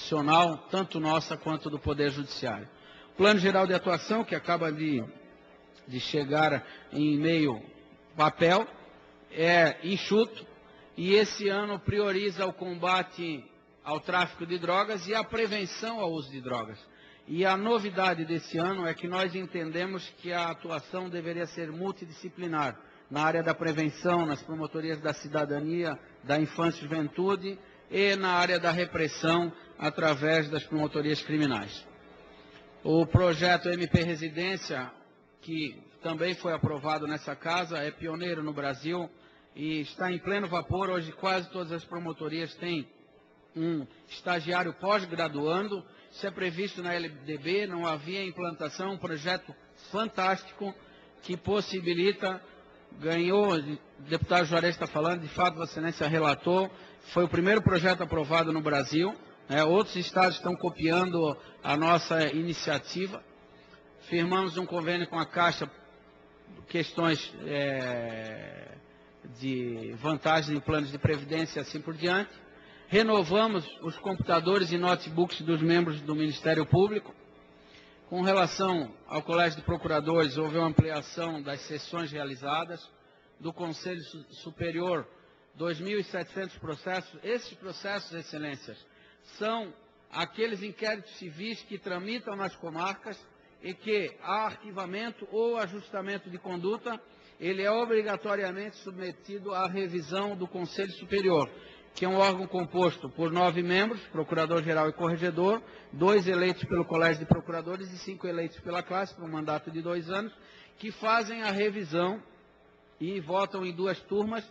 institucional, tanto nossa quanto do Poder Judiciário. O Plano Geral de Atuação, que acaba de chegar em meio papel, é enxuto e esse ano prioriza o combate ao tráfico de drogas e a prevenção ao uso de drogas. E a novidade desse ano é que nós entendemos que a atuação deveria ser multidisciplinar, na área da prevenção, nas promotorias da cidadania, da infância e juventude e na área da repressão através das promotorias criminais. O projeto MP Residência, que também foi aprovado nessa casa, é pioneiro no Brasil e está em pleno vapor. Hoje quase todas as promotorias têm um estagiário pós-graduando. Isso é previsto na LDB, não havia implantação, um projeto fantástico que possibilita, ganhou, o deputado Juarez está falando, de fato, Vossa Excelência relatou, foi o primeiro projeto aprovado no Brasil, outros estados estão copiando a nossa iniciativa. Firmamos um convênio com a Caixa, questões de vantagem em planos de previdência e assim por diante. Renovamos os computadores e notebooks dos membros do Ministério Público. Com relação ao Colégio de Procuradores, houve uma ampliação das sessões realizadas. Do Conselho Superior, 2.700 processos. Esses processos, Excelências, são aqueles inquéritos civis que tramitam nas comarcas e que há arquivamento ou ajustamento de conduta, ele é obrigatoriamente submetido à revisão do Conselho Superior, que é um órgão composto por 9 membros, procurador-geral e corregedor, 2 eleitos pelo Colégio de Procuradores e 5 eleitos pela classe, por um mandato de 2 anos, que fazem a revisão e votam em 2 turmas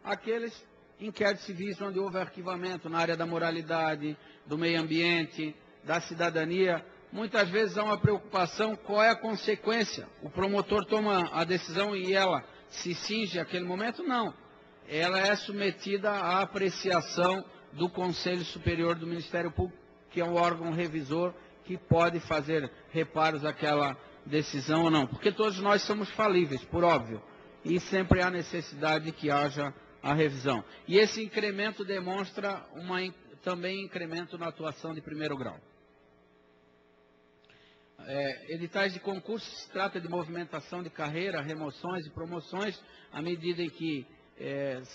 aqueles inquéritos civis onde houve arquivamento na área da moralidade, do meio ambiente, da cidadania. Muitas vezes há uma preocupação, qual é a consequência? O promotor toma a decisão e ela se cinge àquele momento? Não. Ela é submetida à apreciação do Conselho Superior do Ministério Público, que é um órgão revisor que pode fazer reparos àquela decisão ou não. Porque todos nós somos falíveis, por óbvio, e sempre há necessidade de que haja a revisão. E esse incremento demonstra também incremento na atuação de primeiro grau. Editais de concurso, se trata de movimentação de carreira, remoções e promoções. À medida em que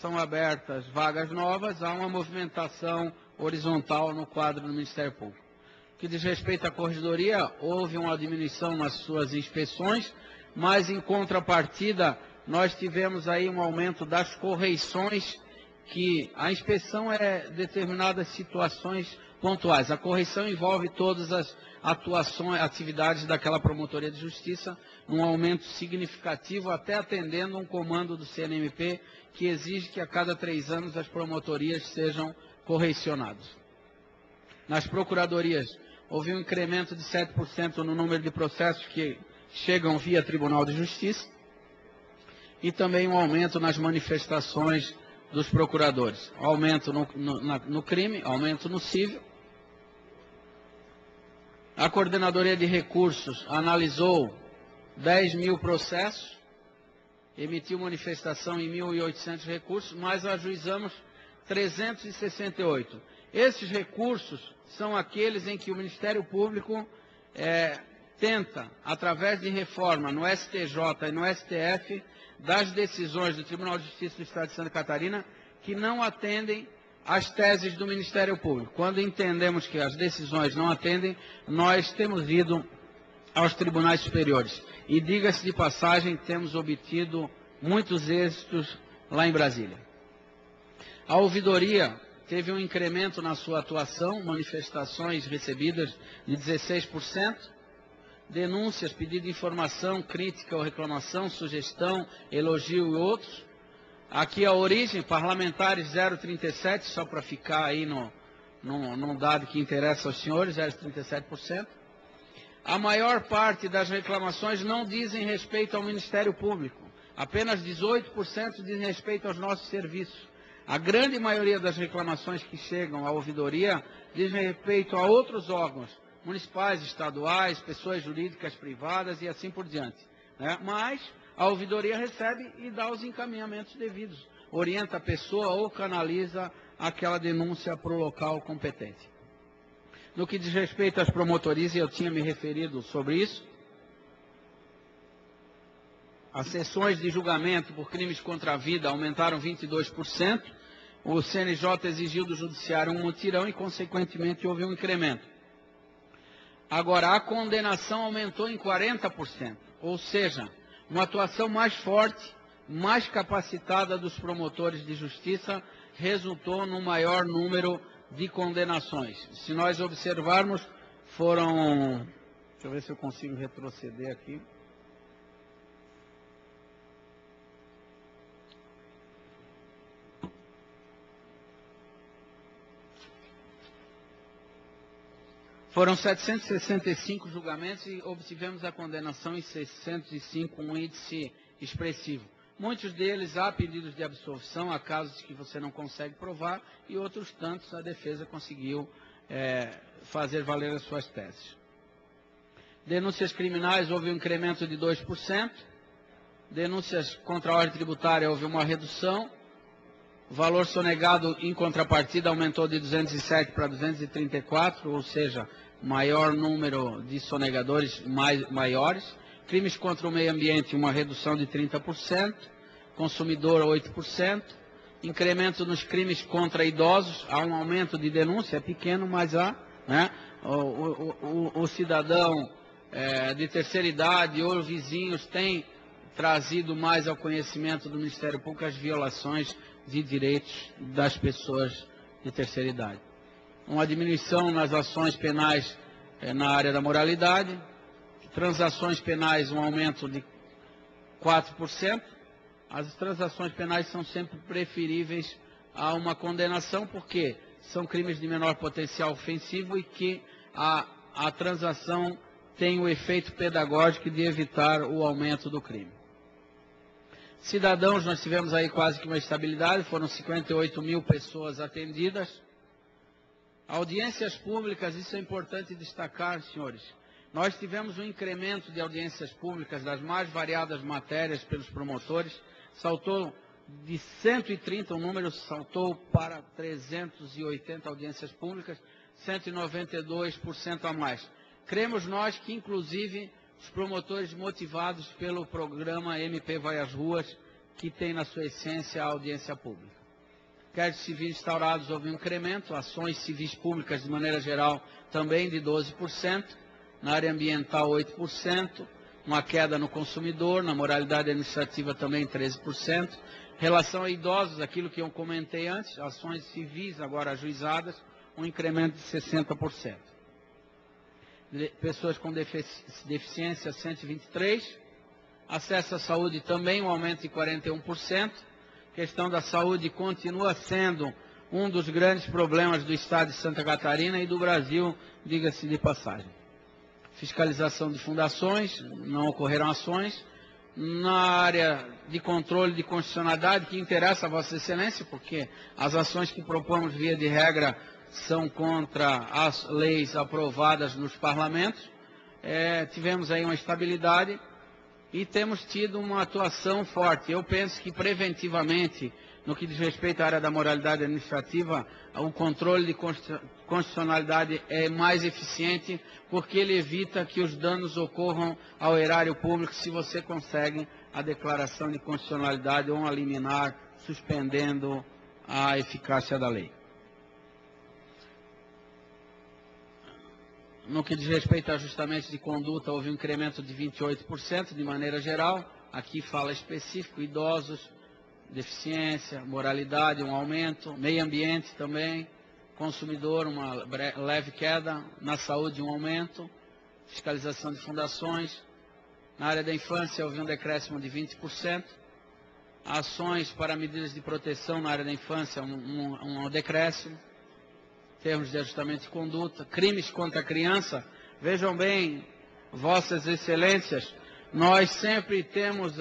são abertas vagas novas, há uma movimentação horizontal no quadro do Ministério Público. No que diz respeito à corregedoria, houve uma diminuição nas suas inspeções, mas em contrapartida nós tivemos aí um aumento das correições, que a inspeção é determinadas situações pontuais. A correição envolve todas as atividades daquela promotoria de justiça, num aumento significativo, até atendendo um comando do CNMP, que exige que a cada 3 anos as promotorias sejam correicionadas. Nas procuradorias, houve um incremento de 7% no número de processos que chegam via Tribunal de Justiça, e também um aumento nas manifestações dos procuradores. Aumento no crime, aumento no civil. A Coordenadoria de Recursos analisou 10.000 processos, emitiu manifestação em 1.800 recursos, mas ajuizamos 368. Esses recursos são aqueles em que o Ministério Público tenta, através de reforma no STJ e no STF, das decisões do Tribunal de Justiça do Estado de Santa Catarina, que não atendem às teses do Ministério Público. Quando entendemos que as decisões não atendem, nós temos ido aos tribunais superiores. E, diga-se de passagem, temos obtido muitos êxitos lá em Brasília. A ouvidoria teve um incremento na sua atuação, manifestações recebidas de 16%, denúncias, pedido de informação, crítica ou reclamação, sugestão, elogio e outros. Aqui a origem, parlamentares 0,37, só para ficar aí num dado que interessa aos senhores, 0,37%. A maior parte das reclamações não dizem respeito ao Ministério Público. Apenas 18% dizem respeito aos nossos serviços. A grande maioria das reclamações que chegam à ouvidoria dizem respeito a outros órgãos, municipais, estaduais, pessoas jurídicas privadas e assim por diante. Mas a ouvidoria recebe e dá os encaminhamentos devidos, orienta a pessoa ou canaliza aquela denúncia para o local competente. No que diz respeito às promotorias, eu tinha me referido sobre isso, as sessões de julgamento por crimes contra a vida aumentaram 22%, o CNJ exigiu do Judiciário um mutirão e, consequentemente, houve um incremento. Agora, a condenação aumentou em 40%, ou seja, uma atuação mais forte, mais capacitada dos promotores de justiça resultou num maior número de condenações. Se nós observarmos, foram... Deixa eu ver se eu consigo retroceder aqui. Foram 765 julgamentos e obtivemos a condenação em 605, um índice expressivo. Muitos deles há pedidos de absolvição, há casos que você não consegue provar, e outros tantos a defesa conseguiu fazer valer as suas teses. Denúncias criminais, houve um incremento de 2%. Denúncias contra a ordem tributária, houve uma redução. O valor sonegado em contrapartida aumentou de 207 para 234, ou seja, maior número de sonegadores maiores. Crimes contra o meio ambiente, uma redução de 30%. Consumidor, 8%. Incremento nos crimes contra idosos, há um aumento de denúncia, é pequeno, mas há. Né? O cidadão de terceira idade ou vizinhos têm trazido mais ao conhecimento do Ministério Público as violações de direitos das pessoas de terceira idade. Uma diminuição nas ações penais na área da moralidade, transações penais, um aumento de 4%. As transações penais são sempre preferíveis a uma condenação, porque são crimes de menor potencial ofensivo e que a transação tem o efeito pedagógico de evitar o aumento do crime. Cidadãos, nós tivemos aí quase que uma estabilidade, foram 58 mil pessoas atendidas. Audiências públicas, isso é importante destacar, senhores. Nós tivemos um incremento de audiências públicas das mais variadas matérias pelos promotores, saltou de 130, o número saltou para 380 audiências públicas, 192% a mais. Cremos nós que, inclusive, os promotores motivados pelo programa MP Vai às Ruas, que tem na sua essência a audiência pública. Inquéritos civis instaurados, houve um incremento, ações civis públicas de maneira geral também de 12%, na área ambiental 8%, uma queda no consumidor, na moralidade administrativa também 13%. Relação a idosos, aquilo que eu comentei antes, ações civis agora ajuizadas, um incremento de 60%. Pessoas com deficiência, 123. Acesso à saúde também, um aumento de 41%. Questão da saúde continua sendo um dos grandes problemas do estado de Santa Catarina e do Brasil, diga-se de passagem. Fiscalização de fundações, não ocorreram ações. Na área de controle de constitucionalidade, que interessa a Vossa Excelência, porque as ações que propomos via de regra são contra as leis aprovadas nos parlamentos. Tivemos aí uma estabilidade e temos tido uma atuação forte. Eu penso que preventivamente, no que diz respeito à área da moralidade administrativa, o controle de constitucionalidade é mais eficiente, porque ele evita que os danos ocorram ao erário público se você consegue a declaração de constitucionalidade ou um liminar suspendendo a eficácia da lei. No que diz respeito a ajustamentos de conduta, houve um incremento de 28% de maneira geral. Aqui fala específico, idosos, deficiência, moralidade, um aumento, meio ambiente também, consumidor, uma leve queda, na saúde um aumento, fiscalização de fundações. Na área da infância houve um decréscimo de 20%. Ações para medidas de proteção na área da infância, um decréscimo. Termos de ajustamento de conduta, crimes contra a criança, vejam bem, Vossas Excelências, nós sempre temos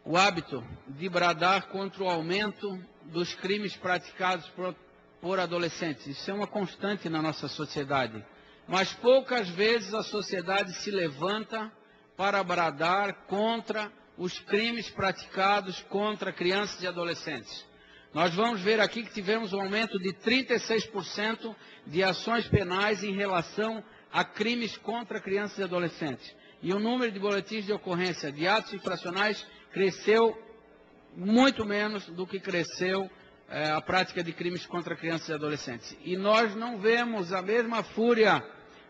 o hábito de bradar contra o aumento dos crimes praticados por adolescentes. Isso é uma constante na nossa sociedade. Mas poucas vezes a sociedade se levanta para bradar contra os crimes praticados contra crianças e adolescentes. Nós vamos ver aqui que tivemos um aumento de 36% de ações penais em relação a crimes contra crianças e adolescentes. E o número de boletins de ocorrência de atos infracionais cresceu muito menos do que cresceu a prática de crimes contra crianças e adolescentes. E nós não vemos a mesma fúria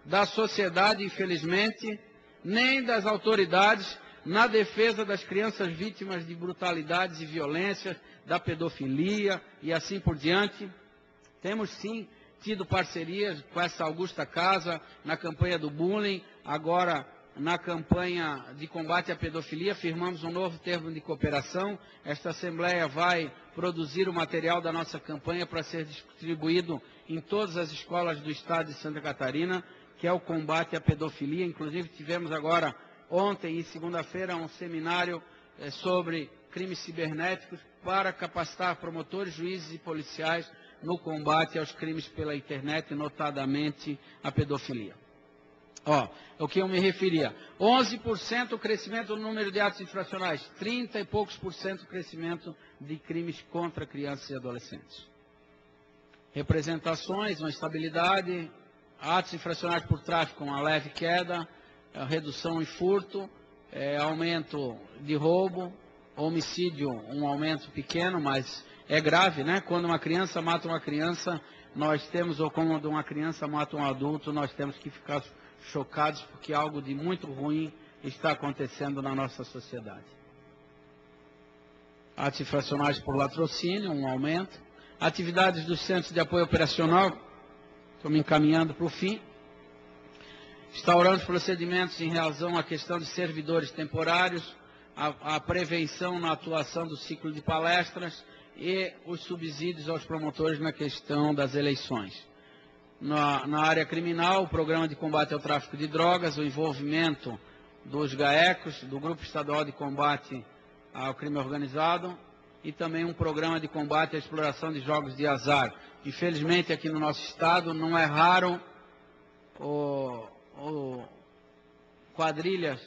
da sociedade, infelizmente, nem das autoridades na defesa das crianças vítimas de brutalidades e violências, da pedofilia e assim por diante. Temos sim tido parcerias com essa augusta casa na campanha do bullying, agora na campanha de combate à pedofilia, firmamos um novo termo de cooperação. Esta Assembleia vai produzir o material da nossa campanha para ser distribuído em todas as escolas do Estado de Santa Catarina, que é o combate à pedofilia. Inclusive, tivemos agora, ontem e segunda-feira, um seminário sobre crimes cibernéticos para capacitar promotores, juízes e policiais no combate aos crimes pela internet, notadamente a pedofilia. O que eu me referia, 11% o crescimento no número de atos infracionais, 30 e poucos por cento o crescimento de crimes contra crianças e adolescentes. Representações, uma estabilidade, atos infracionais por tráfico, uma leve queda, redução em furto, aumento de roubo, homicídio, um aumento pequeno, mas é grave, né? Quando uma criança mata uma criança, nós temos, ou quando uma criança mata um adulto, nós temos que ficar chocados porque algo de muito ruim está acontecendo na nossa sociedade. Atos infracionais por latrocínio, um aumento. Atividades dos centros de apoio operacional, estou me encaminhando para o fim. Instaurando procedimentos em relação à questão de servidores temporários, a prevenção na atuação do ciclo de palestras e os subsídios aos promotores na questão das eleições. Na área criminal, o programa de combate ao tráfico de drogas, o envolvimento dos GAECos, do Grupo Estadual de Combate ao Crime Organizado, e também um programa de combate à exploração de jogos de azar. Infelizmente, aqui no nosso estado, não é raro quadrilhas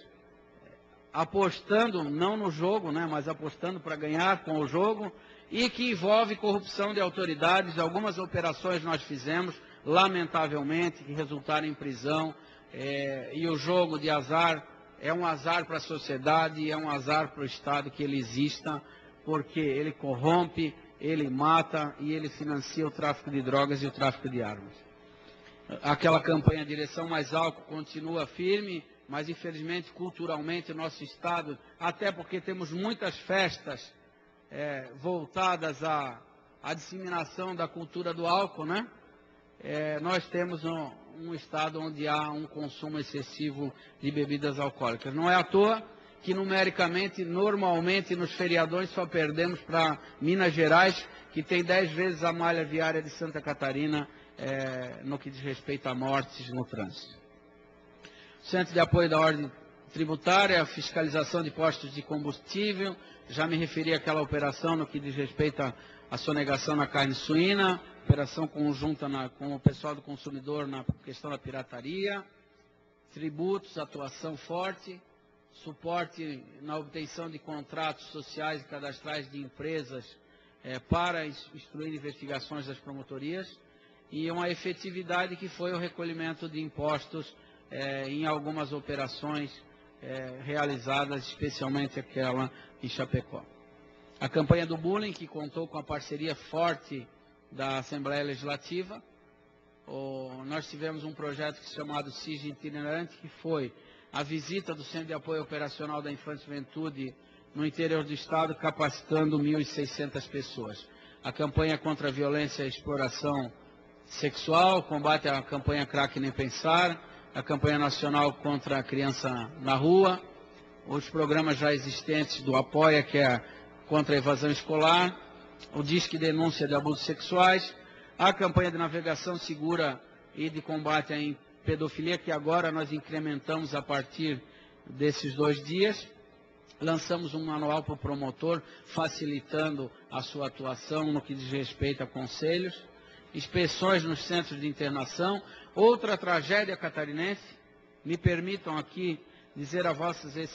apostando, não no jogo, né, mas apostando para ganhar com o jogo, e que envolve corrupção de autoridades. Algumas operações nós fizemos, lamentavelmente, que resultaram em prisão, e o jogo de azar é um azar para a sociedade, é um azar para o Estado que ele exista, porque ele corrompe, ele mata e ele financia o tráfico de drogas e o tráfico de armas. Aquela campanha Direção Mais Álcool continua firme, mas infelizmente, culturalmente, o nosso Estado, até porque temos muitas festas voltadas à disseminação da cultura do álcool, né? Nós temos um Estado onde há um consumo excessivo de bebidas alcoólicas. Não é à toa que, numericamente, normalmente, nos feriadões, só perdemos para Minas Gerais, que tem 10 vezes a malha viária de Santa Catarina, no que diz respeito a mortes no trânsito. Centro de Apoio da Ordem Tributária, fiscalização de postos de combustível, já me referi àquela operação no que diz respeito à sonegação na carne suína, operação conjunta com o pessoal do consumidor na questão da pirataria, tributos, atuação forte, suporte na obtenção de contratos sociais e cadastrais de empresas para instruir investigações das promotorias, e uma efetividade que foi o recolhimento de impostos em algumas operações realizadas, especialmente aquela em Chapecó. A campanha do bullying, que contou com a parceria forte da Assembleia Legislativa. Nós tivemos um projeto chamado SIG Itinerante, que foi a visita do Centro de Apoio Operacional da Infância e Juventude no interior do Estado, capacitando 1.600 pessoas. A campanha contra a violência e a exploração sexual, combate à campanha Crack Nem Pensar, a campanha nacional contra a criança na rua, os programas já existentes do Apoia, que é contra a evasão escolar, o Disque Denúncia de Abusos Sexuais, a campanha de navegação segura e de combate à pedofilia, que agora nós incrementamos a partir desses 2 dias. Lançamos um manual para o promotor, facilitando a sua atuação no que diz respeito a conselhos, inspeções nos centros de internação. Outra tragédia catarinense, me permitam aqui dizer a vossas